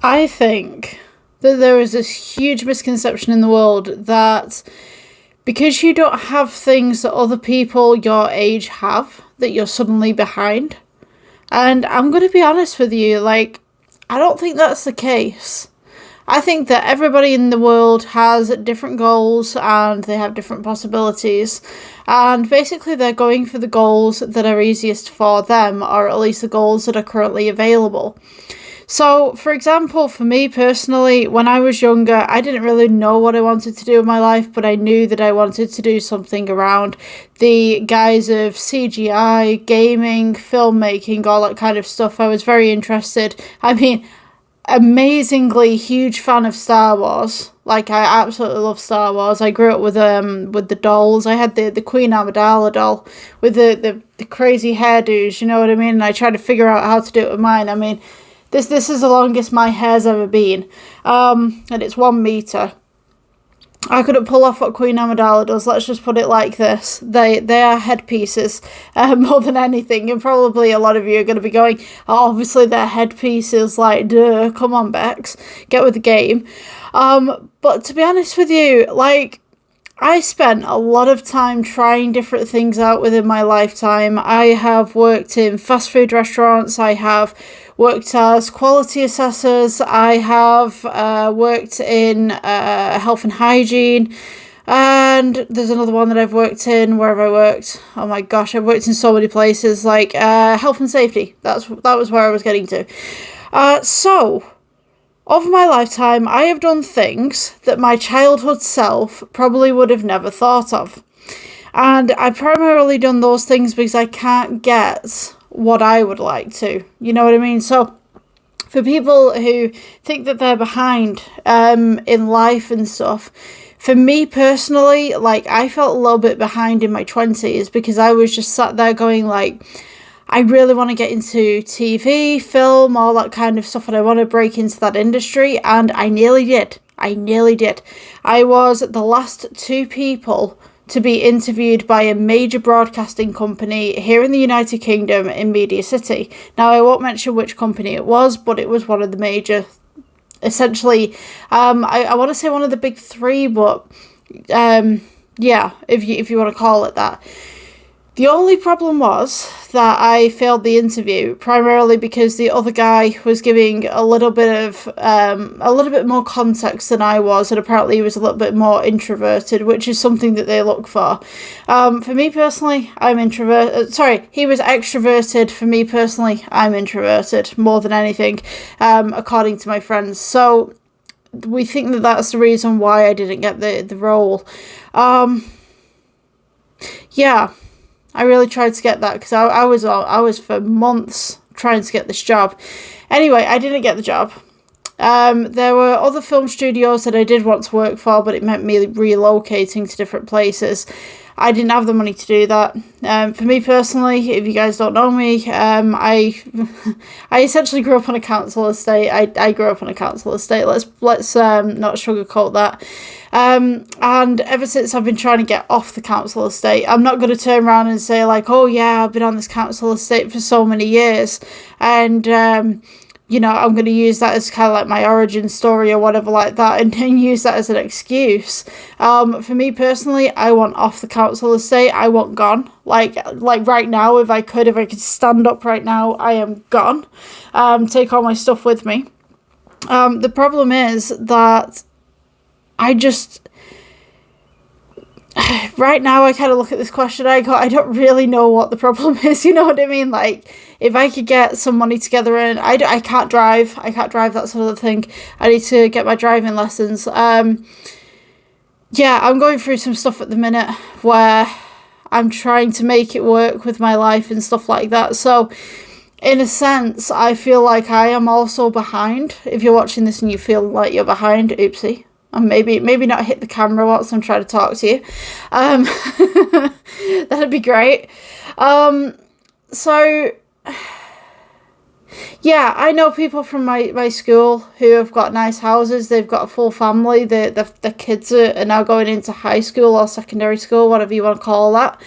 I think that there is this huge misconception in the world that because you don't have things that other people your age have, that you're suddenly behind. And I'm going to be honest with you, like, I don't think that's the case. I think that everybody in the world has different goals and they have different possibilities. And basically, they're going for the goals that are easiest for them, or at least the goals that are currently available. So, for example, for me personally, when I was younger, I didn't really know what I wanted to do in my life, but I knew that I wanted to do something around the guise of CGI, gaming, filmmaking, all that kind of stuff. I was very interested. I mean, amazingly huge fan of Star Wars. Like, I absolutely love Star Wars. I grew up with the dolls. I had the Queen Amidala doll with the crazy hairdos, you know what I mean? And I tried to figure out how to do it with mine. I mean, this is the longest my hair's ever been. And it's 1 meter. I couldn't pull off what Queen Amidala does, let's just put it like this. They are headpieces, more than anything, and probably a lot of you are going to be going, oh, obviously they're headpieces, like, duh, come on, Bex, get with the game. But to be honest with you, like, I spent a lot of time trying different things out within my lifetime. I have worked in fast food restaurants, I have worked as quality assessors, I have worked in health and hygiene, and there's another one that I've worked in. Where have I worked? Oh my gosh, I've worked in so many places, like health and safety. That was where I was getting to. So, over my lifetime, I have done things that my childhood self probably would have never thought of. And I've primarily done those things because I can't get what I would like to. You know what I mean? So, for people who think that they're behind in life and stuff, for me personally, like, I felt a little bit behind in my 20s because I was just sat there going, like, I really want to get into TV, film, all that kind of stuff, and I want to break into that industry, and I nearly did. I was the last 2 people to be interviewed by a major broadcasting company here in the United Kingdom in Media City. Now, I won't mention which company it was, but it was one of the major, essentially, I want to say one of the big 3, but yeah, if you want to call it that. The only problem was that I failed the interview, primarily because the other guy was giving a little bit more context than I was, and apparently he was a little bit more introverted, which is something that they look for. For me personally, I'm introverted. Sorry, he was extroverted. For me personally, I'm introverted more than anything, according to my friends. So we think that that's the reason why I didn't get the role. Yeah. I really tried to get that because I was for months trying to get this job. Anyway, I didn't get the job. There were other film studios that I did want to work for, but it meant me relocating to different places. I didn't have the money to do that. For me personally, if you guys don't know me, I essentially grew up on a council estate. I grew up on a council estate. Let's not sugarcoat that. And ever since I've been trying to get off the council estate, I'm not going to turn around and say like, oh yeah, I've been on this council estate for so many years, and I'm going to use that as kind of like my origin story or whatever like that, and use that as an excuse. For me personally, I want off the council estate. I want gone. Like right now, if I could stand up right now, I am gone. Take all my stuff with me. The problem is that I just... Right now, I kind of look at this question, I don't really know what the problem is, you know what I mean? Like, if I could get some money together, and I can't drive, that's another thing. I need to get my driving lessons. Yeah, I'm going through some stuff at the minute where I'm trying to make it work with my life and stuff like that. So, in a sense, I feel like I am also behind. If you're watching this and you feel like you're behind, oopsie. And maybe not hit the camera whilst I'm trying to talk to you. That'd be great. So Yeah, I know people from my school who have got nice houses. They've got a full family. The kids are now going into high school or secondary school, whatever you want to call that.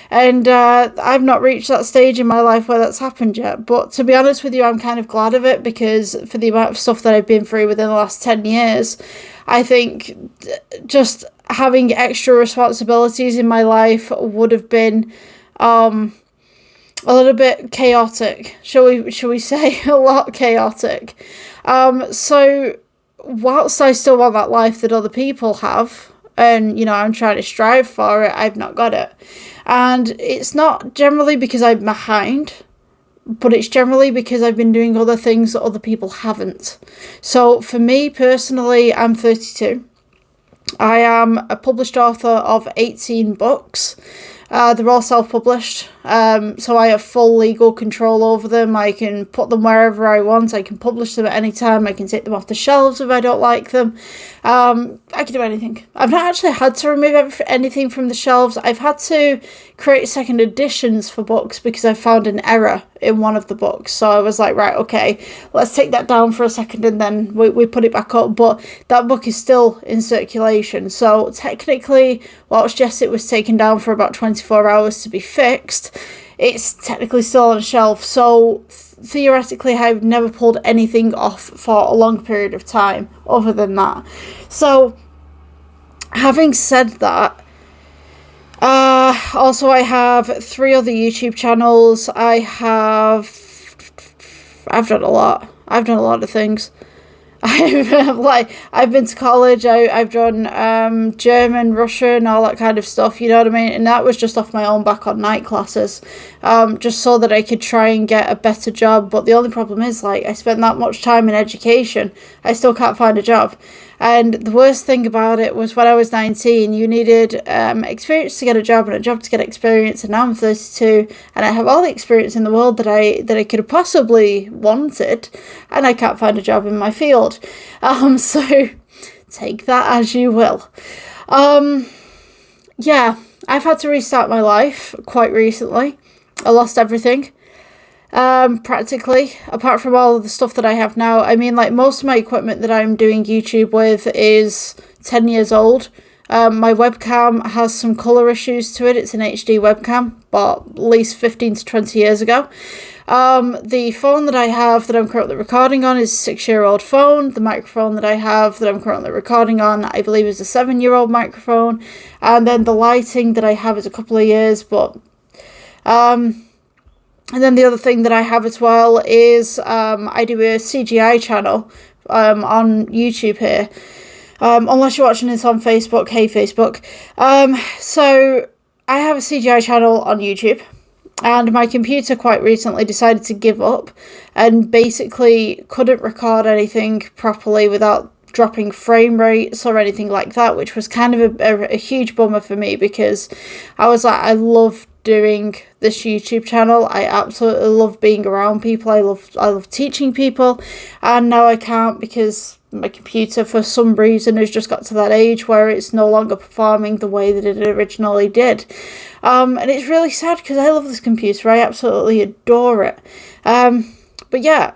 And I've not reached that stage in my life where that's happened yet. But to be honest with you, I'm kind of glad of it, because for the amount of stuff that I've been through within the last 10 years, I think just having extra responsibilities in my life would have been a little bit chaotic, shall we say, a lot chaotic. So whilst I still want that life that other people have, and I'm trying to strive for it, I've not got it. And it's not generally because I'm behind, but it's generally because I've been doing other things that other people haven't. So for me personally, I'm 32. I am a published author of 18 books. They're all self-published, so I have full legal control over them. I can put them wherever I want. I can publish them at any time. I can take them off the shelves if I don't like them. I can do anything. I've not actually had to remove anything from the shelves. I've had to create second editions for books because I found an error in one of the books. So I was like, right, okay, let's take that down for a second, and then we put it back up. But that book is still in circulation. So technically, whilst yes, it was taken down for about 24 hours to be fixed, it's technically still on a shelf. So theoretically, I've never pulled anything off for a long period of time other than that. So having said that, also I have 3 other YouTube channels. I've done a lot. I've done a lot of things. I've been to college. I've done German, Russian, all that kind of stuff. You know what I mean? And that was just off my own back on night classes, just so that I could try and get a better job. But the only problem is, I spent that much time in education, I still can't find a job. And the worst thing about it was when I was 19, you needed experience to get a job and a job to get experience. And now I'm 32 and I have all the experience in the world that I could have possibly wanted, and I can't find a job in my field. So take that as you will. Yeah, I've had to restart my life quite recently. I lost everything. Practically, apart from all of the stuff that I have now. I mean, most of my equipment that I'm doing YouTube with is 10 years old. My webcam has some colour issues to it. It's an HD webcam, but at least 15 to 20 years ago. The phone that I have that I'm currently recording on is a 6-year-old phone. The microphone that I have that I'm currently recording on, I believe, is a 7-year-old microphone. And then the lighting that I have is a couple of years, but and then the other thing that I have as well is I do a CGI channel on YouTube here. Unless you're watching this on Facebook, hey Facebook. So I have a CGI channel on YouTube, and my computer quite recently decided to give up and basically couldn't record anything properly without dropping frame rates or anything like that, which was kind of a huge bummer for me, because I was like, I love doing this YouTube channel. I absolutely love being around people. I love teaching people, and now I can't because my computer for some reason has just got to that age where it's no longer performing the way that it originally did. And it's really sad because I love this computer. I absolutely adore it. But yeah,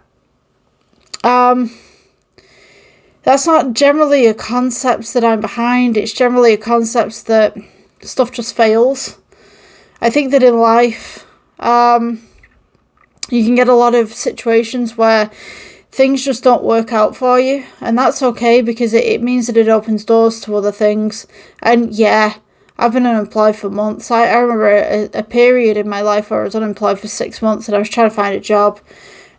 that's not generally a concept that I'm behind. It's generally a concept that stuff just fails. I think that in life, you can get a lot of situations where things just don't work out for you, and that's okay, because it means that it opens doors to other things. And yeah, I've been unemployed for months. I remember a period in my life where I was unemployed for 6 months and I was trying to find a job,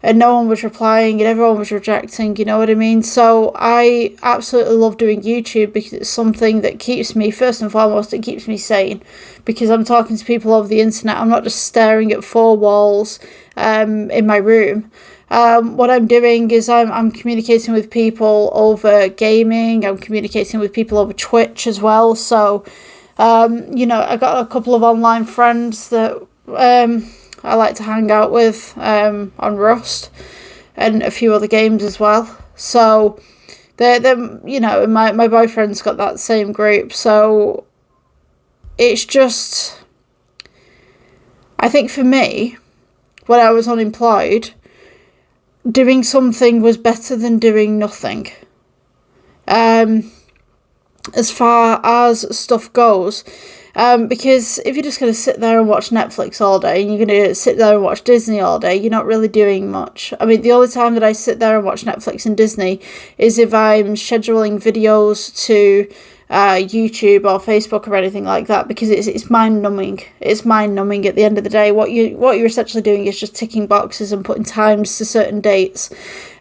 and no one was replying and everyone was rejecting, you know what I mean? So I absolutely love doing YouTube because it's something that keeps me, first and foremost, it keeps me sane, because I'm talking to people over the internet. I'm not just staring at 4 walls in my room. What I'm doing is I'm communicating with people over gaming. I'm communicating with people over Twitch as well. So, I got a couple of online friends that I like to hang out with on Rust and a few other games as well. So they're my boyfriend's got that same group. So it's just, I think for me, when I was unemployed, doing something was better than doing nothing. As far as stuff goes, because if you're just going to sit there and watch Netflix all day, and you're going to sit there and watch Disney all day, you're not really doing much. I mean, the only time that I sit there and watch Netflix and Disney is if I'm scheduling videos to YouTube or Facebook or anything like that, because it's mind-numbing. It's mind-numbing at the end of the day. What you're essentially doing is just ticking boxes and putting times to certain dates,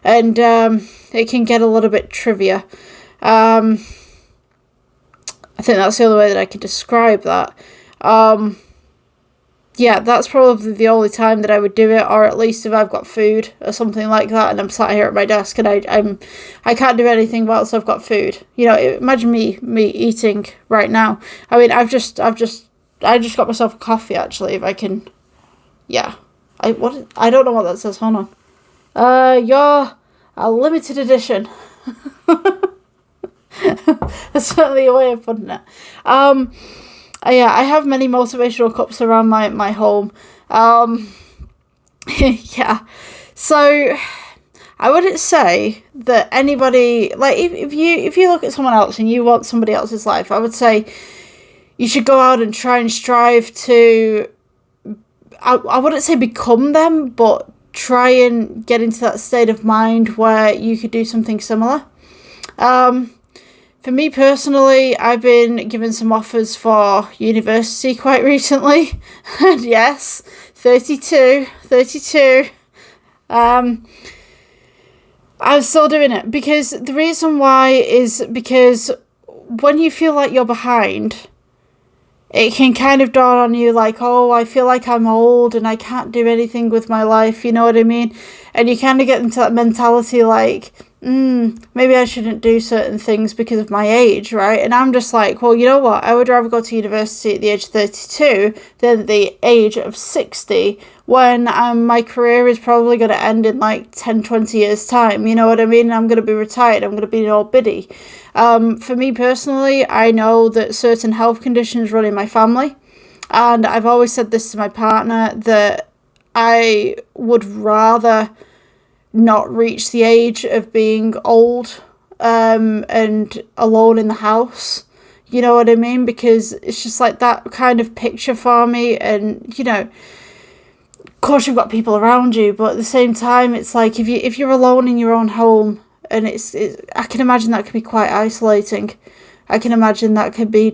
and it can get a little bit trivia. I think that's the only way that I can describe that. Yeah, that's probably the only time that I would do it, or at least if I've got food or something like that, and I'm sat here at my desk and I can't do anything whilst I've got food. You know, imagine me eating right now. I mean, I just got myself a coffee actually. If I can, yeah. I don't know what that says. Hold on. You're a limited edition. That's certainly a way of putting it. Yeah, I have many motivational cups around my home. Yeah, so I wouldn't say that anybody, like, if you look at someone else and you want somebody else's life, I would say you should go out and try and strive to, I wouldn't say become them, but try and get into that state of mind where you could do something similar. For me personally, I've been given some offers for university quite recently. And yes, 32. I'm still doing it, because the reason why is because when you feel like you're behind, it can kind of dawn on you like, oh, I feel like I'm old and I can't do anything with my life, you know what I mean? And you kind of get into that mentality like, maybe I shouldn't do certain things because of my age, right? And I'm just like, well, you know what? I would rather go to university at the age of 32 than the age of 60 when my career is probably going to end in like 10, 20 years' time. You know what I mean? I'm going to be retired. I'm going to be an old biddy. For me personally, I know that certain health conditions run in my family. And I've always said this to my partner, that I would rather not reach the age of being old and alone in the house. You know what I mean? Because it's just like that kind of picture for me. And, you know, of course you've got people around you, but at the same time, it's like if you're alone in your own home, and it's I can imagine that could be quite isolating. I can imagine that could be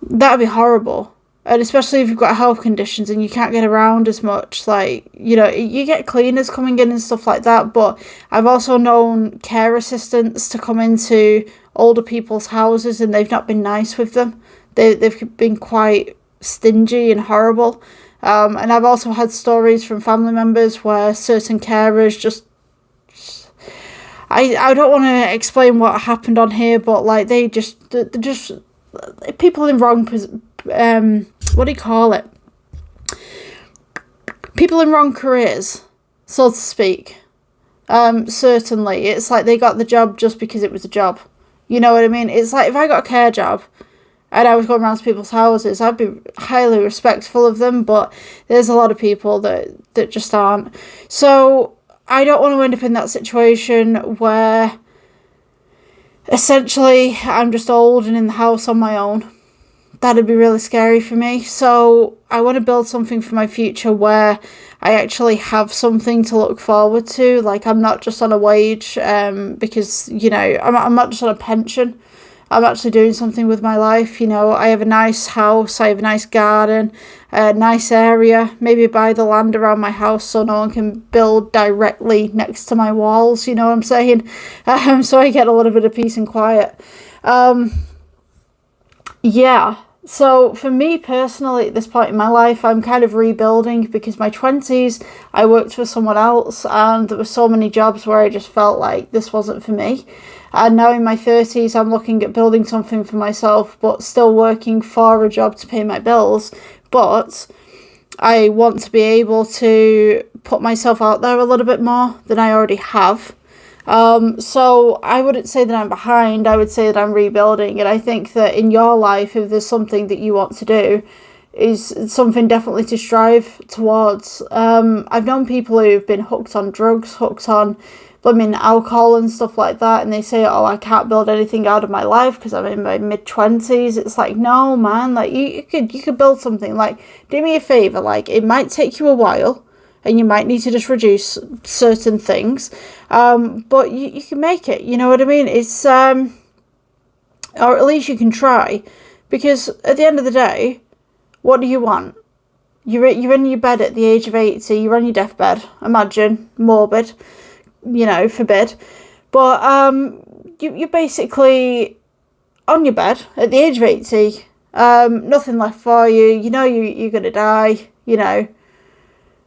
that'd be horrible. And especially if you've got health conditions and you can't get around as much, like, you know, you get cleaners coming in and stuff like that. But I've also known care assistants to come into older people's houses and they've not been nice with them. They've been quite stingy and horrible. And I've also had stories from family members where certain carers just I don't want to explain what happened on here, but like they're just people in wrong what do you call it? People in wrong careers, so to speak. Certainly, it's like they got the job just because it was a job. You know what I mean? It's like if I got a care job and I was going around to people's houses, I'd be highly respectful of them, but there's a lot of people that just aren't. So I don't want to end up in that situation where essentially I'm just old and in the house on my own. That'd be really scary for me. So I want to build something for my future where I actually have something to look forward to. Like, I'm not just on a wage because, you know, I'm not just on a pension. I'm actually doing something with my life. You know, I have a nice house, I have a nice garden, a nice area. Maybe buy the land around my house so no one can build directly next to my walls, you know what I'm saying? So I get a little bit of peace and quiet. Yeah. So for me personally, at this point in my life, I'm kind of rebuilding, because my 20s, I worked for someone else and there were so many jobs where I just felt like this wasn't for me. And now in my 30s, I'm looking at building something for myself, but still working for a job to pay my bills. But I want to be able to put myself out there a little bit more than I already have. So I wouldn't say that I'm behind, I would say that I'm rebuilding. And I think that in your life, if there's something that you want to do, is something definitely to strive towards. I've known people who've been hooked on drugs, hooked on blooming alcohol and stuff like that, and they say, oh, I can't build anything out of my life because I'm in my mid-20s. It's like, no, man, like, you could build something. Like, do me a favour, like, it might take you a while, and you might need to just reduce certain things, but you can make it, you know what I mean? It's, or at least you can try, because at the end of the day, what do you want? You're in your bed at the age of 80, you're on your deathbed, imagine, morbid, you know, forbid, but you're basically on your bed at the age of 80, nothing left for you, you know you're going to die, you know.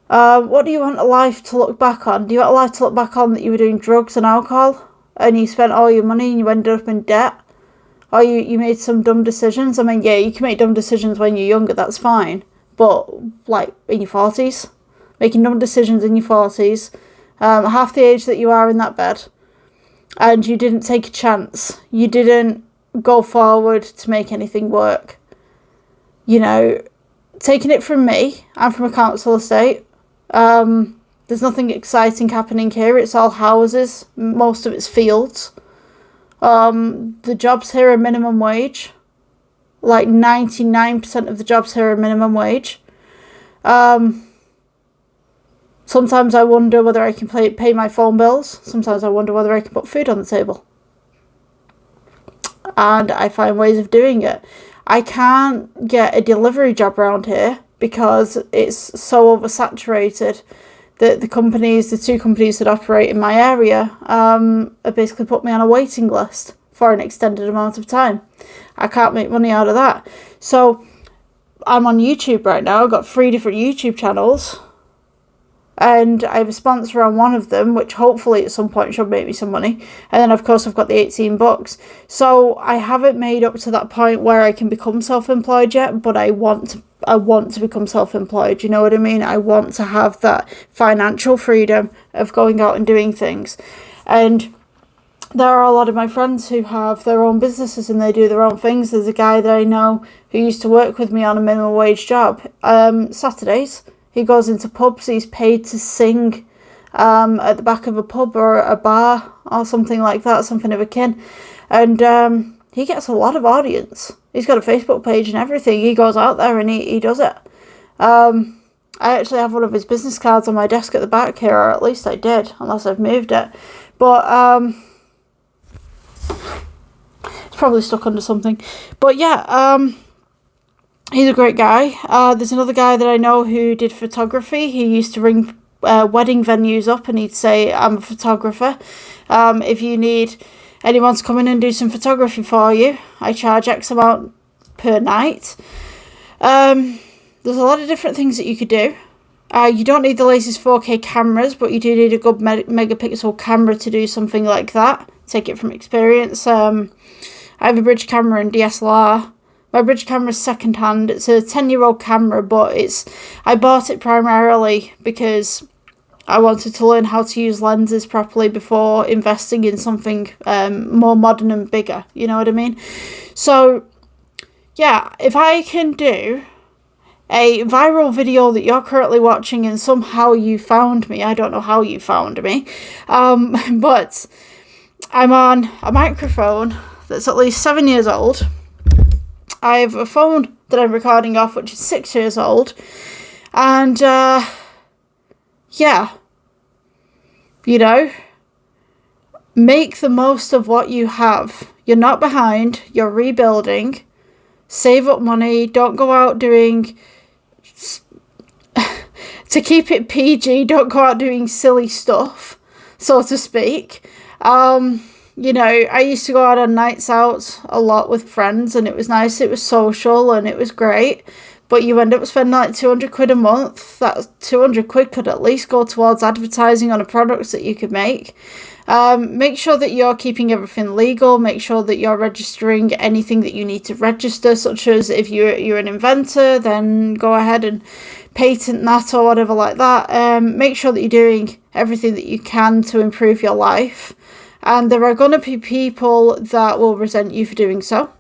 What do you want a life to look back on? Do you want a life to look back on that you were doing drugs and alcohol, and you spent all your money and you ended up in debt? Or you made some dumb decisions? I mean, yeah, you can make dumb decisions when you're younger, that's fine. But, like, in your 40s, making dumb decisions in your 40s, half the age that you are in that bed, and you didn't take a chance. You didn't go forward to make anything work. You know, taking it from me, I'm from a council estate. There's nothing exciting happening here. It's all houses. Most of it's fields. The jobs here are minimum wage. Like 99% of the jobs here are minimum wage. Sometimes I wonder whether I can pay my phone bills. Sometimes I wonder whether I can put food on the table. And I find ways of doing it. I can't get a delivery job around here because it's so oversaturated that the two companies that operate in my area have basically put me on a waiting list for an extended amount of time. I can't make money out of that. So I'm on YouTube right now. I've got 3 different YouTube channels. And I have a sponsor on one of them, which hopefully at some point should make me some money. And then, of course, I've got the 18 books. So I haven't made up to that point where I can become self-employed yet, but I want to become self-employed. You know what I mean? I want to have that financial freedom of going out and doing things. And there are a lot of my friends who have their own businesses and they do their own things. There's a guy that I know who used to work with me on a minimum wage job. Saturdays, he goes into pubs. He's paid to sing at the back of a pub or a bar or something like that, something of akin. And he gets a lot of audience. He's got a Facebook page and everything. He goes out there and he does it. I actually have one of his business cards on my desk at the back here, or at least I did, unless I've moved it. But it's probably stuck under something. But yeah, he's a great guy. There's another guy that I know who did photography. He used to ring wedding venues up and he'd say, I'm a photographer. If you need anyone to come in and do some photography for you, I charge X amount per night. There's a lot of different things that you could do. You don't need the latest 4K cameras, but you do need a good megapixel camera to do something like that. Take it from experience. I have a bridge camera and DSLR. My bridge camera is second hand. It's a 10-year-old camera, but I bought it primarily because I wanted to learn how to use lenses properly before investing in something more modern and bigger. You know what I mean? So, yeah, if I can do a viral video that you're currently watching and somehow you found me, I don't know how you found me, but I'm on a microphone that's at least 7 years old. I have a phone that I'm recording off, which is 6 years old. And, yeah, you know, make the most of what you have. You're not behind, you're rebuilding. Save up money, don't go out doing, to keep it PG, don't go out doing silly stuff, so to speak. You know, I used to go out on nights out a lot with friends and it was nice, it was social and it was great, but you end up spending like 200 quid a month. That 200 quid could at least go towards advertising on a product that you could make. Make sure that you're keeping everything legal. Make sure that you're registering anything that you need to register, such as if you're an inventor, then go ahead and patent that or whatever like that. Make sure that you're doing everything that you can to improve your life. And there are going to be people that will resent you for doing so.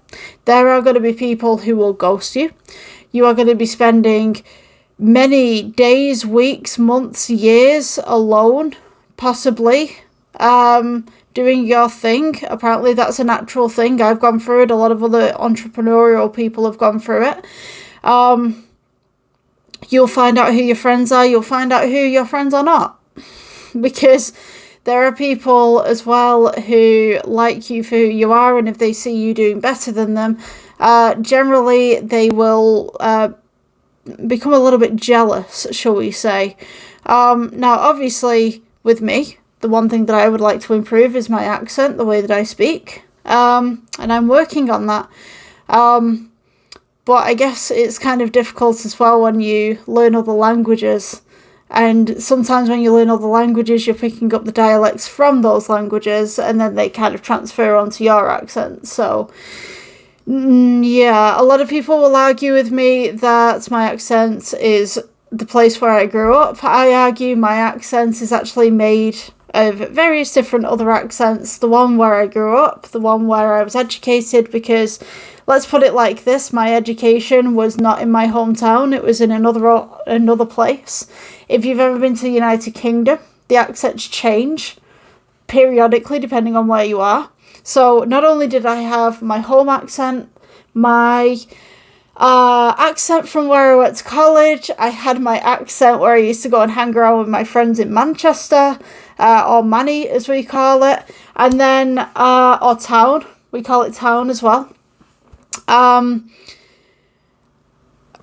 There are going to be people who will ghost you. You are going to be spending many days, weeks, months, years alone, possibly, doing your thing. Apparently that's a natural thing. I've gone through it. A lot of other entrepreneurial people have gone through it. You'll find out who your friends are. You'll find out who your friends are not. Because there are people as well who like you for who you are, and if they see you doing better than them, generally they will become a little bit jealous, shall we say. Now, obviously, with me, the one thing that I would like to improve is my accent, the way that I speak, and I'm working on that. But I guess it's kind of difficult as well when you learn other languages. And sometimes when you learn other languages, you're picking up the dialects from those languages, and then they kind of transfer onto your accent. So, yeah, a lot of people will argue with me that my accent is the place where I grew up. I argue my accent is actually made of various different other accents. The one where I grew up, the one where I was educated, because let's put it like this, my education was not in my hometown, it was in another place. If you've ever been to the United Kingdom, the accents change periodically depending on where you are. So not only did I have my home accent, my accent from where I went to college, I had my accent where I used to go and hang around with my friends in Manchester, or Manny as we call it, and then, or town, we call it town as well.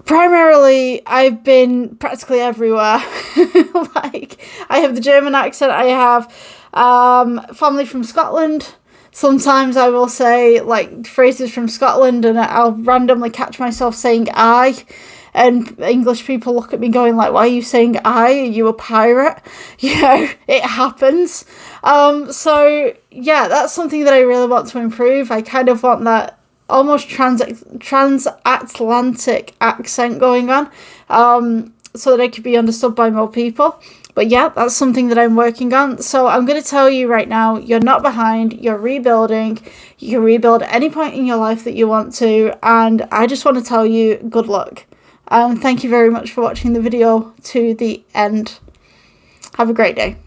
Primarily, I've been practically everywhere. Like, I have the German accent, I have family from Scotland. Sometimes I will say, like, phrases from Scotland and I'll randomly catch myself saying I. And English people look at me going like, why are you saying I? Are you a pirate? You know, it happens. So, yeah, that's something that I really want to improve. I kind of want that almost transatlantic accent going on, so that it could be understood by more people. But yeah, that's something that I'm working on. So I'm going to tell you right now, you're not behind, you're rebuilding. You can rebuild at any point in your life that you want to. And I just want to tell you, good luck. And thank you very much for watching the video to the end. Have a great day.